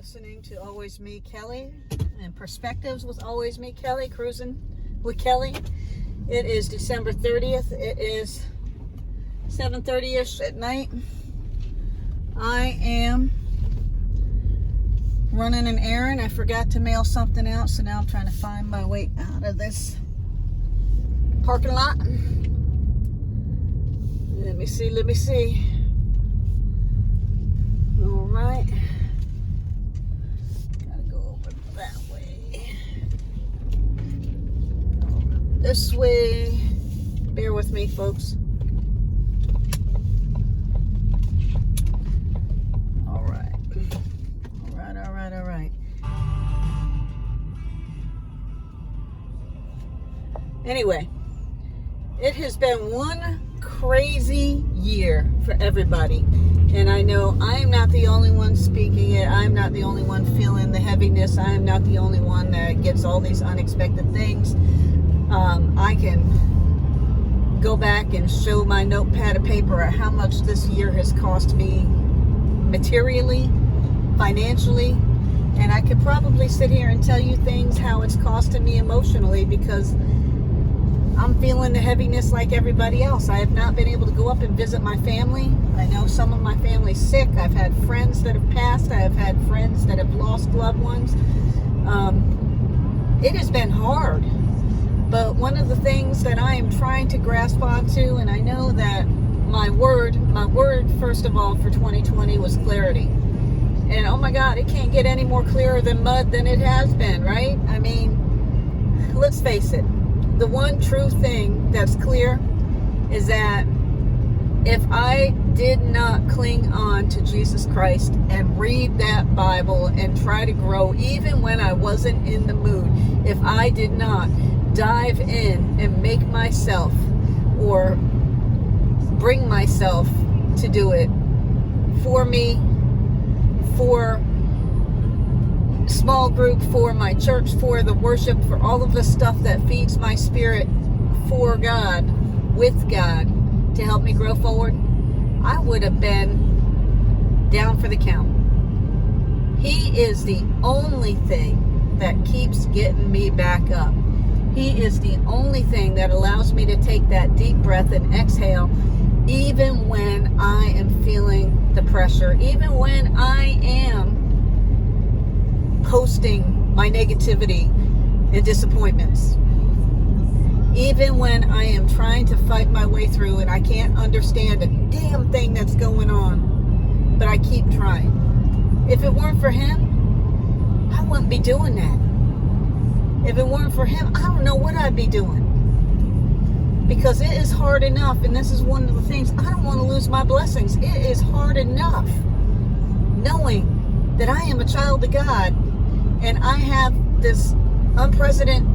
listening to Always Me Kelly and Perspectives with Always Me Kelly, cruising with Kelly. It is December 30th. It is 7:30ish at night. I am running an errand. I forgot to mail something out, so now I'm trying to find my way out of this parking lot. Let me see. All right. Gotta go over that way. This way. Bear with me, folks. All right. Anyway, it has been one crazy year for everybody. And I know I am not the only one speaking it. I'm not the only one feeling the heaviness. I am not the only one that gets all these unexpected things. I can go back and show my notepad of paper at how much this year has cost me materially, financially. And I could probably sit here and tell you things, how it's costing me emotionally, because I'm feeling the heaviness like everybody else. I have not been able to go up and visit my family. I know some of my family's sick. I've had friends that have passed. I have had friends that have lost loved ones. It has been hard. But one of the things that I am trying to grasp onto, and I know that my word first of all for 2020 was clarity. And oh my God, it can't get any more clearer than mud than it has been, right? I mean, let's face it. The one true thing that's clear is that if I did not cling on to Jesus Christ and read that Bible and try to grow even when I wasn't in the mood, if I did not dive in and make myself or bring myself to do it for me, for small group, for my church, for the worship, for all of the stuff that feeds my spirit for God, with God, to help me grow forward, I would have been down for the count. He is the only thing that keeps getting me back up. He is the only thing that allows me to take that deep breath and exhale, even when I am feeling the pressure, even when I am posting my negativity and disappointments, even when I am trying to fight my way through and I can't understand a damn thing that's going on, but I keep trying. If it weren't for him, I wouldn't be doing that. If it weren't for him, I don't know what I'd be doing, because it is hard enough, and this is one of the things, I don't want to lose my blessings. It is hard enough knowing that I am a child of God. And I have this unprecedented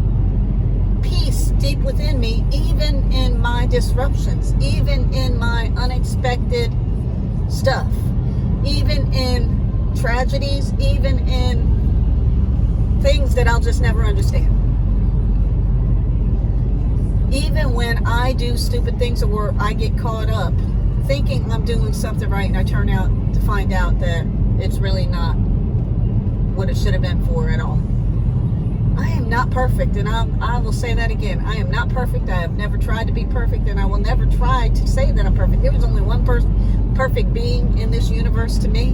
peace deep within me, even in my disruptions, even in my unexpected stuff, even in tragedies, even in things that I'll just never understand. Even when I do stupid things or I get caught up thinking I'm doing something right and I turn out to find out that it's really not what it should have been for at all. I am not perfect, and I will say that again. I am not perfect. I have never tried to be perfect, and I will never try to say that I'm perfect. There was only one perfect being in this universe to me,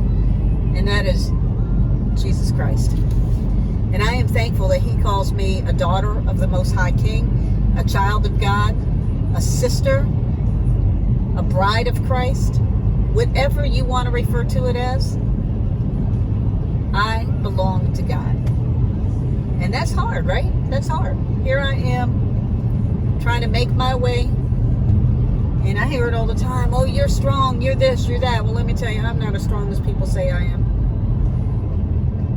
and that is Jesus Christ. And I am thankful that he calls me a daughter of the Most High King, a child of God, a sister, a bride of Christ, whatever you want to refer to it as. I belong to God. And that's hard, right? That's hard. Here I am trying to make my way. And I hear it all the time. Oh, you're strong. You're this, you're that. Well, let me tell you, I'm not as strong as people say I am.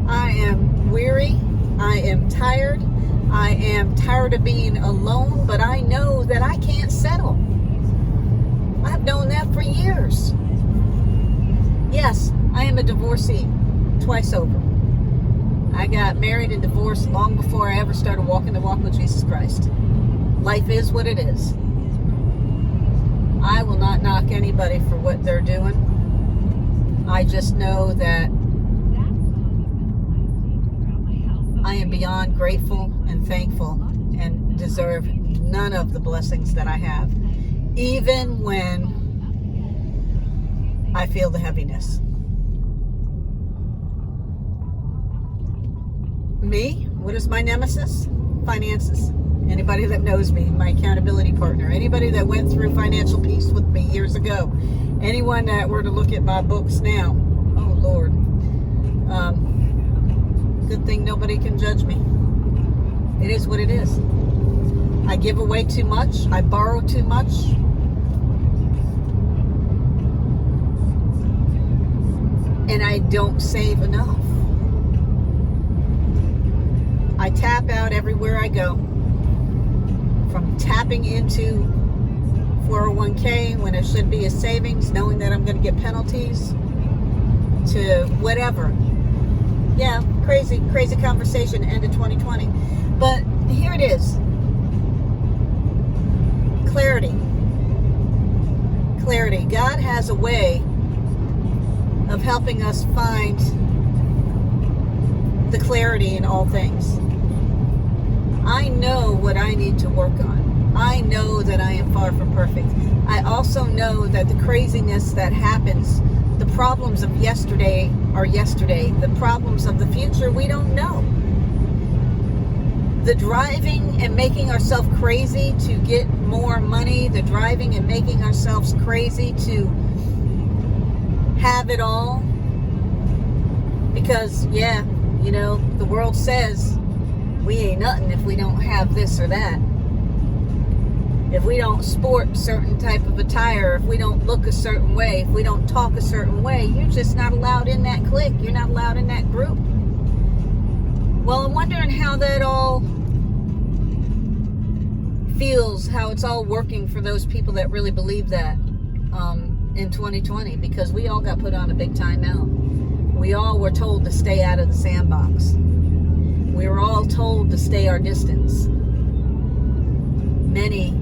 I am weary. I am tired. I am tired of being alone. But I know that I can't settle. I've known that for years. Yes, I am a divorcee. Twice over. I got married and divorced long before I ever started walking the walk with Jesus Christ. Life is what it is. I will not knock anybody for what they're doing. I just know that I am beyond grateful and thankful and deserve none of the blessings that I have, even when I feel the heaviness. Me? What is my nemesis? Finances. Anybody that knows me, my accountability partner, anybody that went through financial peace with me years ago, anyone that were to look at my books now, oh Lord, good thing nobody can judge me. It is what it is. I give away too much. I borrow too much. And I don't save enough. I tap out everywhere I go. From tapping into 401k when it should be a savings, knowing that I'm going to get penalties, to whatever. Yeah, crazy conversation, end of 2020. But here it is. Clarity. God has a way of helping us find the clarity in all things. I know what I need to work on. I know that I am far from perfect. I also know that the craziness that happens, the problems of yesterday are yesterday. The problems of the future, we don't know. The driving and making ourselves crazy to get more money, the driving and making ourselves crazy to have it all. Because, yeah, you know, the world says we ain't nothing if we don't have this or that. If we don't sport certain type of attire, if we don't look a certain way, if we don't talk a certain way, you're just not allowed in that clique. You're not allowed in that group. Well, I'm wondering how that all feels, how it's all working for those people that really believe that in 2020, because we all got put on a big timeout. We all were told to stay out of the sandbox. We were all told to stay our distance. Many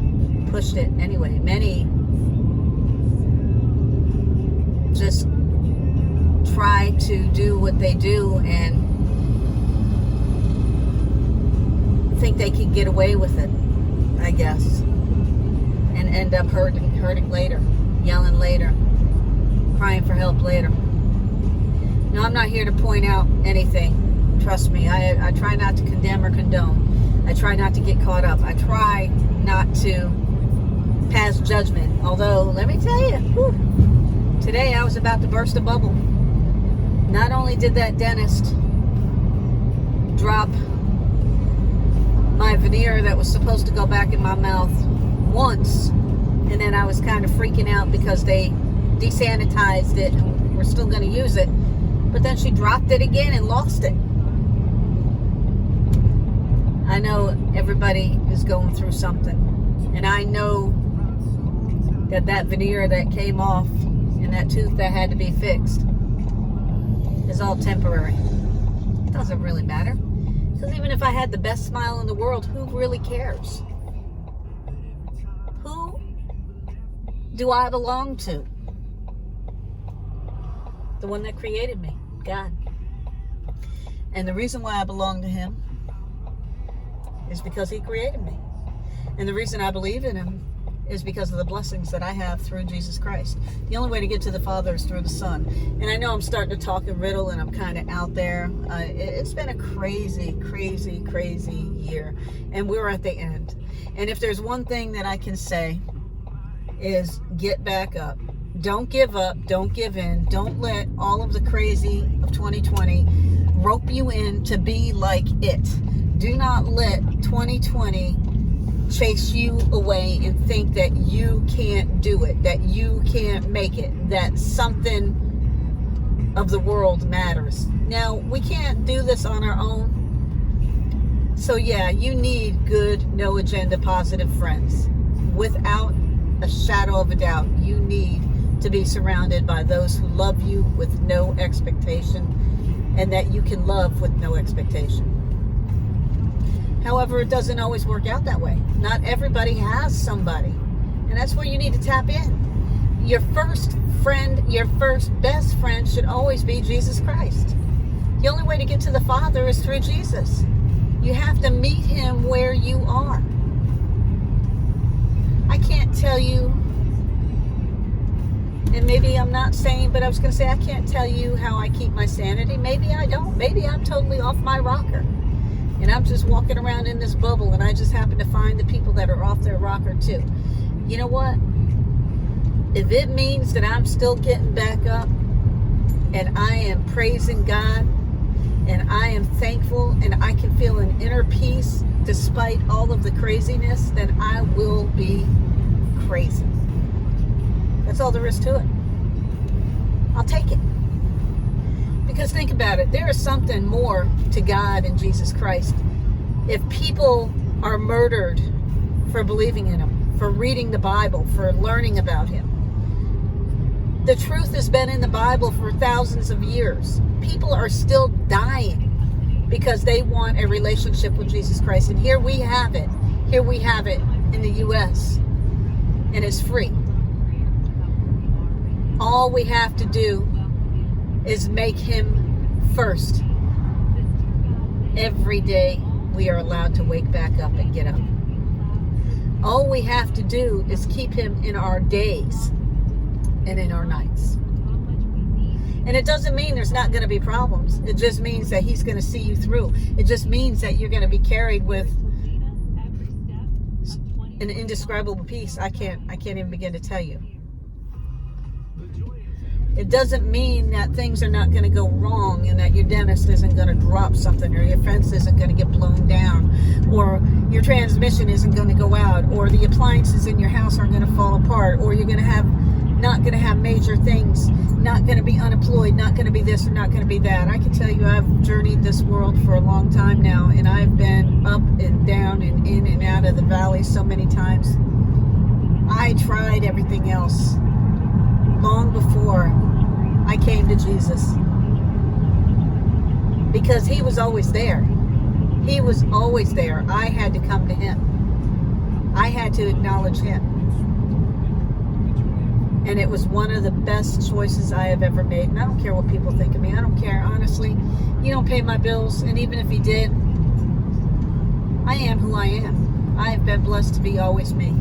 pushed it anyway. Many just try to do what they do and think they can get away with it, I guess, and end up hurting later, yelling later, crying for help later. No, I'm not here to point out anything. Trust me, I try not to condemn or condone. I try not to get caught up. I try not to pass judgment. Although, let me tell you, today I was about to burst a bubble. Not only did that dentist drop my veneer that was supposed to go back in my mouth once, and then I was kind of freaking out because they desanitized it and we're still going to use it, but then she dropped it again and lost it. I know everybody is going through something, and I know that veneer that came off and that tooth that had to be fixed is all temporary. It doesn't really matter, because even if I had the best smile in the world, who really cares? Who do I belong to? The one that created me, God. And the reason why I belong to Him is because He created me. And the reason I believe in Him is because of the blessings that I have through Jesus Christ. The only way to get to the Father is through the Son. And I know I'm starting to talk in riddle and I'm kind of out there. It's been a crazy year. And we're at the end. And if there's one thing that I can say is get back up. Don't give up. Don't give in. Don't let all of the crazy of 2020 rope you in to be like it. Do not let 2020 chase you away and think that you can't do it, that you can't make it, that something of the world matters. Now, we can't do this on our own. So yeah, you need good, no agenda, positive friends. Without a shadow of a doubt, you need to be surrounded by those who love you with no expectation, and that you can love with no expectation. However, it doesn't always work out that way. Not everybody has somebody. And that's where you need to tap in. Your first friend, your first best friend should always be Jesus Christ. The only way to get to the Father is through Jesus. You have to meet him where you are. I can't tell you, and maybe I'm not sane, but I was going to say I can't tell you how I keep my sanity. Maybe I don't. Maybe I'm totally off my rocker. And I'm just walking around in this bubble, and I just happen to find the people that are off their rocker too. You know what? If it means that I'm still getting back up, and I am praising God, and I am thankful, and I can feel an inner peace despite all of the craziness, then I will be crazy. That's all there is to it. I'll take it. Because think about it, there is something more to God and Jesus Christ. If people are murdered for believing in him, for reading the Bible, for learning about him, the truth has been in the Bible for thousands of years. People are still dying because they want a relationship with Jesus Christ. And here we have it. Here we have it in the U.S. And it's free. All we have to do is make him first. Every day we are allowed to wake back up and get up. All we have to do is keep him in our days and in our nights. And it doesn't mean there's not going to be problems. It just means that he's going to see you through. It just means that you're going to be carried with an indescribable peace. I can't even begin to tell you. It doesn't mean that things are not going to go wrong and that your dentist isn't going to drop something, or your fence isn't going to get blown down, or your transmission isn't going to go out, or the appliances in your house aren't going to fall apart, or you're not going to have major things, not going to be unemployed, not going to be this or not going to be that. I can tell you I've journeyed this world for a long time now, and I've been up and down and in and out of the valley so many times. I tried everything else long before I came to Jesus, because he was always there. He was always there. I had to come to him. I had to acknowledge him. And it was one of the best choices I have ever made. And I don't care what people think of me. I don't care, honestly. You don't pay my bills, and even if you did, I am who I am. I have been blessed to be always me.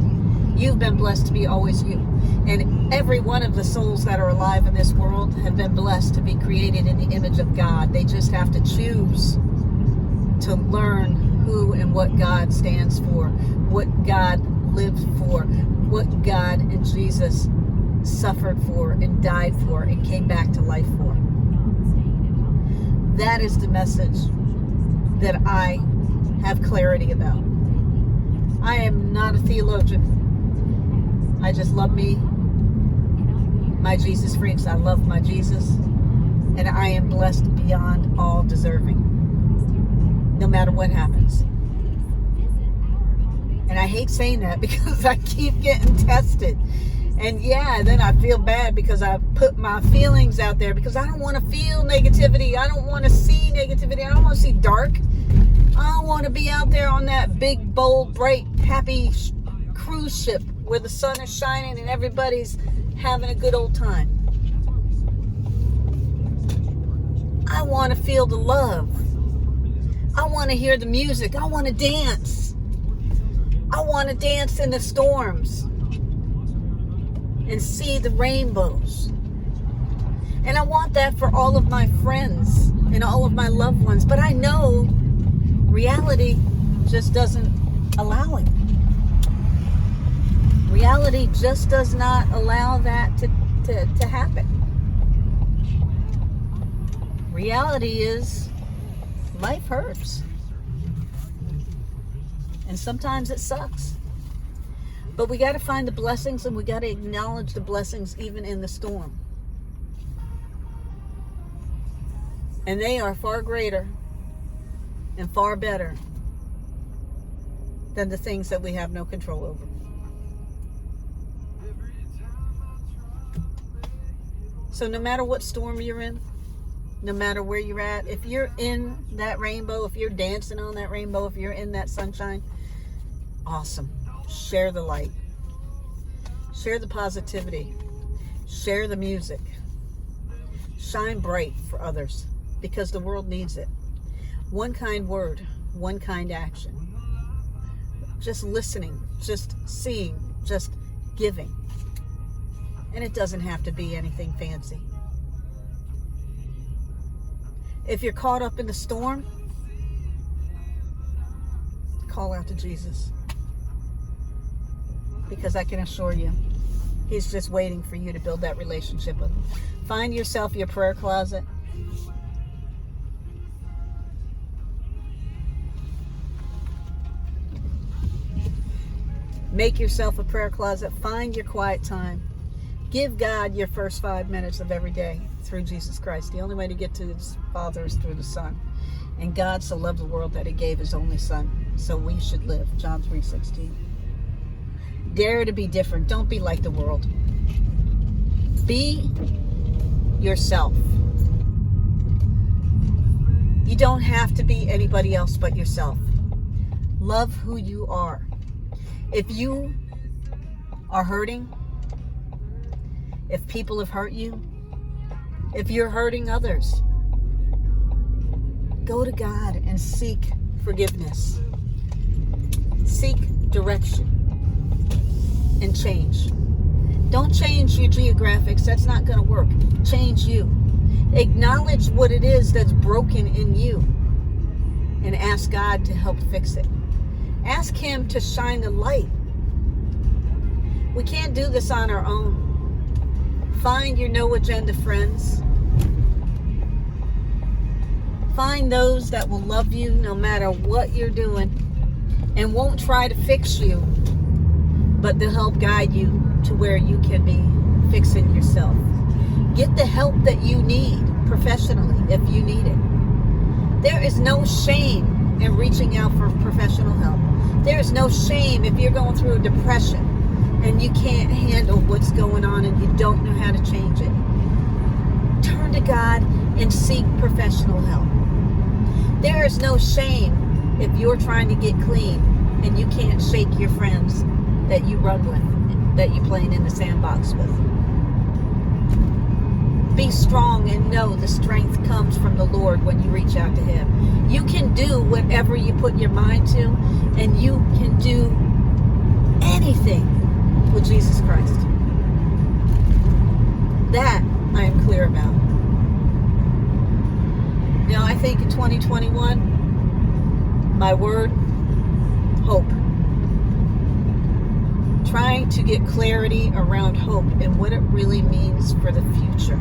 You've been blessed to be always you. And every one of the souls that are alive in this world have been blessed to be created in the image of God. They just have to choose to learn who and what God stands for, what God lived for, what God and Jesus suffered for and died for and came back to life for. That is the message that I have clarity about. I am not a theologian. I just love me, my Jesus freaks. I love my Jesus, and I am blessed beyond all deserving, no matter what happens. And I hate saying that because I keep getting tested. And yeah, then I feel bad because I put my feelings out there, because I don't want to feel negativity. I don't want to see negativity. I don't want to see dark. I don't want to be out there on that big, bold, bright, happy cruise ship where the sun is shining and everybody's having a good old time. I want to feel the love. I want to hear the music. I want to dance. I want to dance in the storms and see the rainbows. And I want that for all of my friends and all of my loved ones. But I know reality just doesn't allow it. Reality just does not allow that to happen. Reality is life hurts. And sometimes it sucks. But we got to find the blessings, and we got to acknowledge the blessings even in the storm. And they are far greater and far better than the things that we have no control over. So no matter what storm you're in, no matter where you're at, if you're in that rainbow, if you're dancing on that rainbow, if you're in that sunshine, awesome. Share the light. Share the positivity. Share the music. Shine bright for others, because the world needs it. One kind word one kind action. Just listening, just seeing, just giving. And it doesn't have to be anything fancy. If you're caught up in the storm, call out to Jesus. Because I can assure you, He's just waiting for you to build that relationship with Him. Find yourself your prayer closet. Make yourself a prayer closet. Find your quiet time. Give God your first 5 minutes of every day through Jesus Christ. The only way to get to His Father is through the Son. And God so loved the world that He gave His only Son. So we should live. John 3:16. Dare to be different. Don't be like the world. Be yourself. You don't have to be anybody else but yourself. Love who you are. If you are hurting, if people have hurt you, if you're hurting others, go to God and seek forgiveness. Seek direction and change. Don't change your geographics. That's not going to work. Change you. Acknowledge what it is that's broken in you and ask God to help fix it. Ask Him to shine the light. We can't do this on our own. Find your no agenda friends. Find those that will love you no matter what you're doing and won't try to fix you, but they'll help guide you to where you can be fixing yourself. Get the help that you need professionally if you need it. There is no shame in reaching out for professional help. There is no shame if you're going through a depression and you can't handle what's going on and you don't know how to change it. Turn to God and seek professional help. There is no shame if you're trying to get clean and you can't shake your friends that you run with, that you're playing in the sandbox with. Be strong and know the strength comes from the Lord when you reach out to Him. You can do whatever you put your mind to, and you can do anything with Jesus Christ. That I am clear about. Now, I think in 2021, my word, hope. Trying to get clarity around hope and what it really means for the future.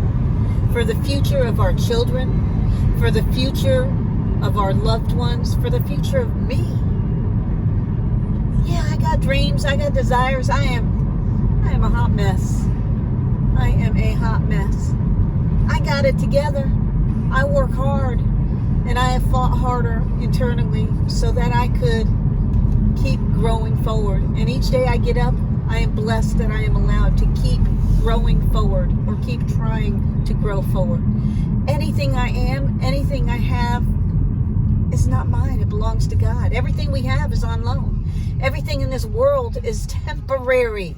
For the future of our children, for the future of our loved ones, for the future of me. Yeah, I got dreams, I got desires. I am a hot mess. I am a hot mess. I got it together. I work hard, and I have fought harder internally so that I could keep growing forward. And each day I get up, I am blessed that I am allowed to keep growing forward or keep trying to grow forward. Anything I am, anything I have is not mine. It belongs to God. Everything we have is on loan. Everything in this world is temporary.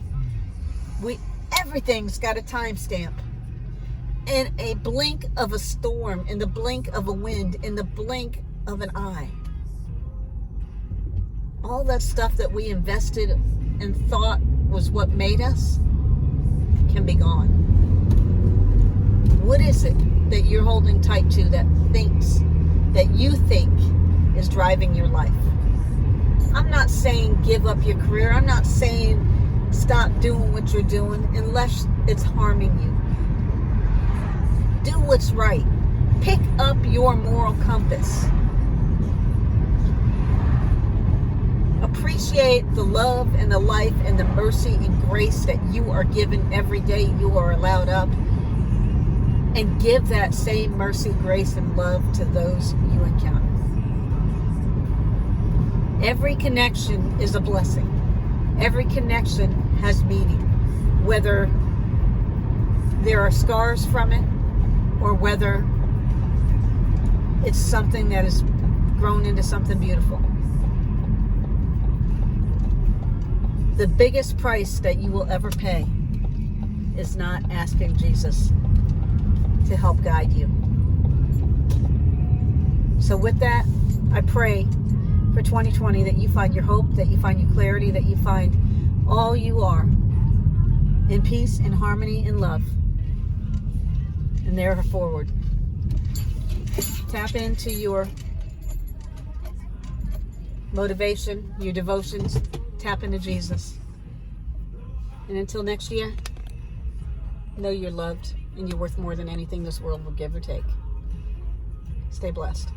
Everything's got a timestamp. In a blink of a storm, in the blink of a wind, in the blink of an eye. All that stuff that we invested and thought was what made us can be gone. What is it that you're holding tight to that you think is driving your life? I'm not saying give up your career. I'm not saying stop doing what you're doing unless it's harming you. Do what's right. Pick up your moral compass. Appreciate the love and the life and the mercy and grace that you are given every day you are allowed up. And give that same mercy, grace, and love to those you encounter. Every connection is a blessing. Every connection has meaning. Whether there are scars from it or whether it's something that has grown into something beautiful. The biggest price that you will ever pay is not asking Jesus to help guide you. So with that, I pray 2020, that you find your hope, that you find your clarity, that you find all you are in peace, in harmony, in love. And there forward. Tap into your motivation, your devotions. Tap into Jesus. And until next year, know you're loved and you're worth more than anything this world will give or take. Stay blessed.